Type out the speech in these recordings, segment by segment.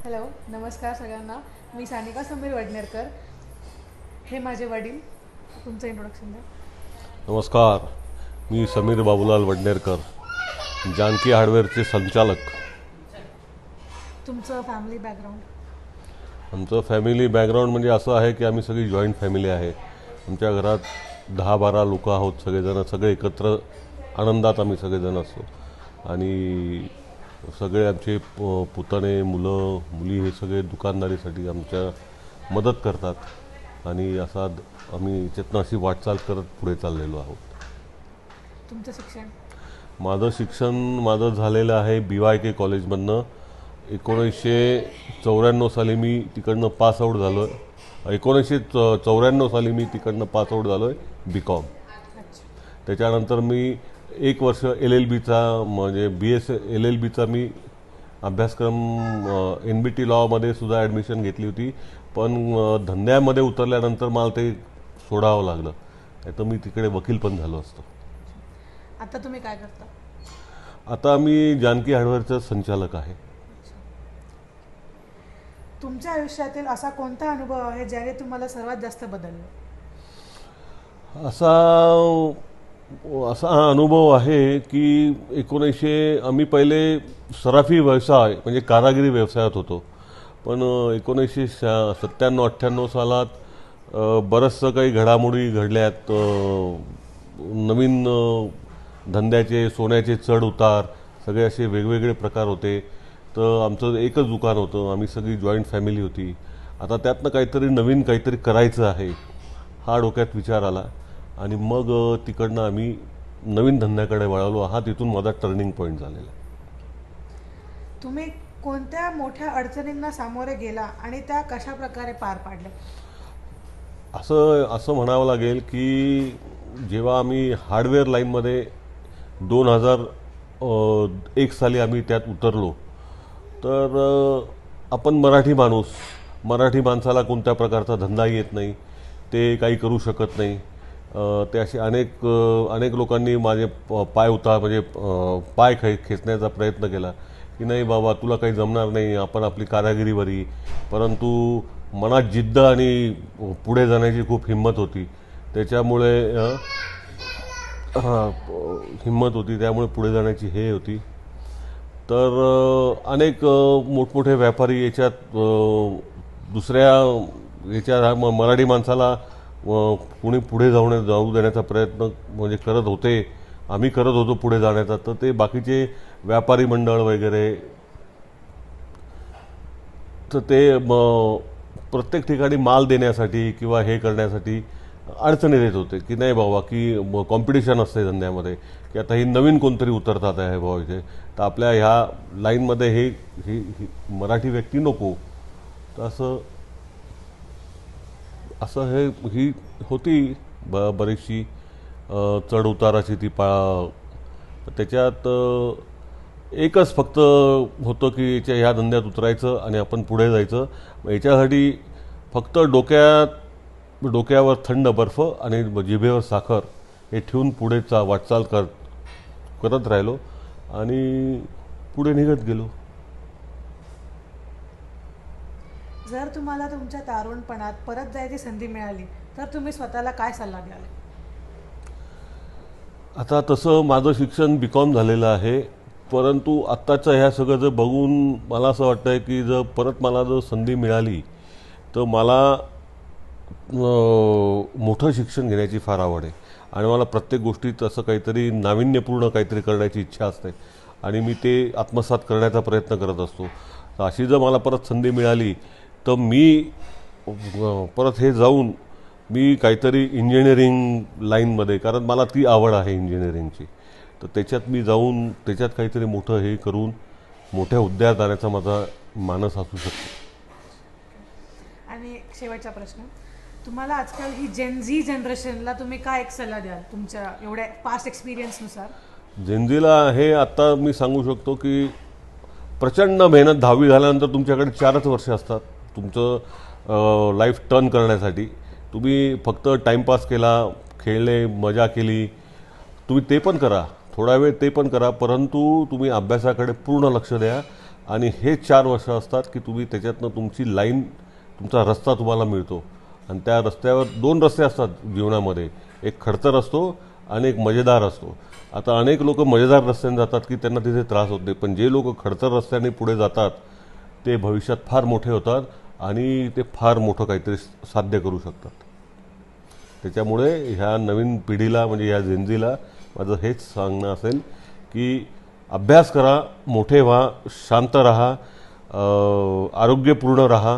Hello, नमस्कार सगळ्यांना. मी सानिका समीर वडनेरकर. हे माझे वडील. तुमचं इंट्रोडक्शन द्या. नमस्कार. मी समीर बाबूलाल वडनेरकर, जानकी हार्डवेअरचे संचालक. तुमचं फॅमिली बॅकग्राऊंड. आमचं फॅमिली बॅकग्राऊंड म्हणजे असं आहे की आम्ही सगळी जॉईंट फॅमिली आहे. आमच्या घरात 10-12 लोक आहोत. सगळेजण सगळे एकत्र आनंदात आम्ही सगळेजण असतो. आणि सगळे आमचे पुतणे, मुलं मुली हे सगळे दुकानदारीसाठी आमच्या मदत करतात. आणि असा आम्ही याच्यातनं अशी वाटचाल करत पुढे चाललेलो आहोत. तुमचं शिक्षण. माझं झालेलं आहे BYK कॉलेजमधनं. 1994 साली मी तिकडनं पासआउट झालो आहे. 1994 साली मी तिकडनं पासआउट झालो आहे BCom. अच्छा. त्याच्यानंतर मी 1 वर्ष LLBचा म्हणजे BS LLBचा मी अभ्यासक्रम NBT लॉमध्ये सुद्धा ॲडमिशन घेतली होती. पण धंद्यामध्ये उतरल्यानंतर मला ते सोडावं लागलं. नाही तर मी तिकडे वकील पण झालो असतो. आता तुम्ही काय करता? आता मी जानकी हार्डवेअरचा संचालक आहे. तुमच्या आयुष्यातील असा कोणता अनुभव आहे ज्याने तुम्हाला सर्वात जास्त बदललं? असा असा हा अनुभव आहे की आम्ही पहिले सराफी व्यवसाय म्हणजे कारागिरी व्यवसायात होतो. पण 1997-98 सालात बरंचसं काही घडामोडी घडल्यात. नवीन धंद्याचे, सोन्याचे चढ उतार, सगळे असे वेगवेगळे प्रकार होते. तर आमचं एकच दुकान होतं. आम्ही सगळी जॉईंट फॅमिली होती. आता त्यातनं काहीतरी नवीन काहीतरी करायचं आहे हा डोक्यात विचार आला. आणि मग तिकडनं आम्ही नवीन धंद्याकडे वळालो. हा तिथून माझा टर्निंग पॉईंट झालेला. तुम्ही कोणत्या मोठ्या अडचणींना सामोरे गेला आणि त्या कशा प्रकारे पार पाडल्या? असं म्हणावं लागेल की जेव्हा आम्ही हार्डवेअर लाईनमध्ये 2001 साली आम्ही त्यात उतरलो, तर आपण मराठी माणसाला कोणत्या प्रकारचा धंदा येत नाही, ते काही करू शकत नाही. ते असे अनेक लोकांनी माझे पाय खेचण्याचा प्रयत्न केला की नाही बाबा तुला काही जमणार नाही, आपण आपली कारागिरीवरी. परंतु मनात जिद्द आणि पुढे जाण्याची खूप हिंमत होती. त्यामुळे पुढे जाण्याची हे होती. तर अनेक मोठमोठे व्यापारी याच्यात दुसऱ्या याच्या मराठी माणसाला कुणी पुढे जाऊ देण्याचा प्रयत्न म्हणजे करत होते. आम्ही करत होतो पुढे जाण्याचा. तर ते बाकीचे व्यापारी मंडळ वगैरे तर ते प्रत्येक ठिकाणी माल देण्यासाठी किंवा हे करण्यासाठी अडचणी देत होते की नाही बाबा की कॉम्पिटिशन असते धंद्यामध्ये की आता ही नवीन कोणतरी उतरतात आहे बाबा इथे, तर आपल्या ह्या लाईनमध्ये ही मराठी व्यक्ती नको. तर असं ही होती बरीचशी चढ उताराची ती त्याच्यात एकच फक्त होतं की ह्या धंद्यात उतरायचं आणि आपण पुढे जायचं. याच्यासाठी फक्त डोक्यावर थंड बर्फ आणि जिभेवर साखर हे ठेवून पुढेचा वाटचाल करत राहिलो आणि पुढे निघत गेलो. जर तुम्हाला तुमच्या तारुणपणात परत जायची संधी मिळाली तर तुम्ही स्वतःला काय सल्ला द्याल? आता तसं माझं शिक्षण BCom झालेलं आहे. परंतु आत्ताचं ह्या सगळं जर बघून मला असं वाटतं आहे की मला जर संधी मिळाली तर मला मोठं शिक्षण घेण्याची फार आवड आहे. आणि मला प्रत्येक गोष्टीत असं काहीतरी नाविन्यपूर्ण काहीतरी करण्याची इच्छा असते आणि मी ते आत्मसात करण्याचा प्रयत्न करत असतो. तर अशी जर मला परत संधी मिळाली तर मी परत मी काहीतरी इंजिनिअरिंग लाईनमध्ये, कारण मला ती आवड आहे इंजिनिअरिंगची, तर त्याच्यात मी जाऊन त्याच्यात काहीतरी मोठं हे करून मोठ्या हुद्द्यात जाण्याचा माझा मानस असू शकतो. आणि शेवटचा प्रश्न, तुम्हाला आजकाल ही जेनझी जनरेशनला तुम्ही काय एक सल्ला द्याल तुमच्या एवढ्या पास्ट एक्सपिरियन्सनुसार? जेनझीला हे आत्ता मी सांगू शकतो की प्रचंड मेहनत. 10वी झाल्यानंतर तुमच्याकडे 4च वर्ष असतात तुमचं लाईफ टर्न करण्यासाठी. तुम्ही फक्त टाईमपास केला, खेळले, मजा केली, तुम्ही ते पण करा, थोडा वेळ ते पण करा, परंतु तुम्ही अभ्यासाकडे पूर्ण लक्ष द्या आणि हे 4 वर्ष असतात की तुम्ही त्याच्यातनं तुमची लाईन, तुमचा रस्ता तुम्हाला मिळतो. आणि त्या रस्त्यावर 2 रस्ते असतात जीवनामध्ये, एक खडतर असतो आणि एक मजेदार असतो. आता अनेक लोक मजेदार रस्त्याने जातात की त्यांना तिथे त्रास होत नाही, पण जे लोक खडतर रस्त्याने पुढे जातात ते भविष्यात फार मोठे होतात आणि ते फार मोठं काहीतरी साध्य करू शकतात. त्याच्यामुळे ह्या नवीन पिढीला, म्हणजे ह्या जेनझीला माझं हेच सांगणं असेल की अभ्यास करा, मोठे व्हा, शांत राहा, आरोग्यपूर्ण राहा,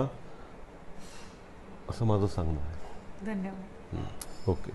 असं माझं सांगणं आहे. धन्यवाद. ओके.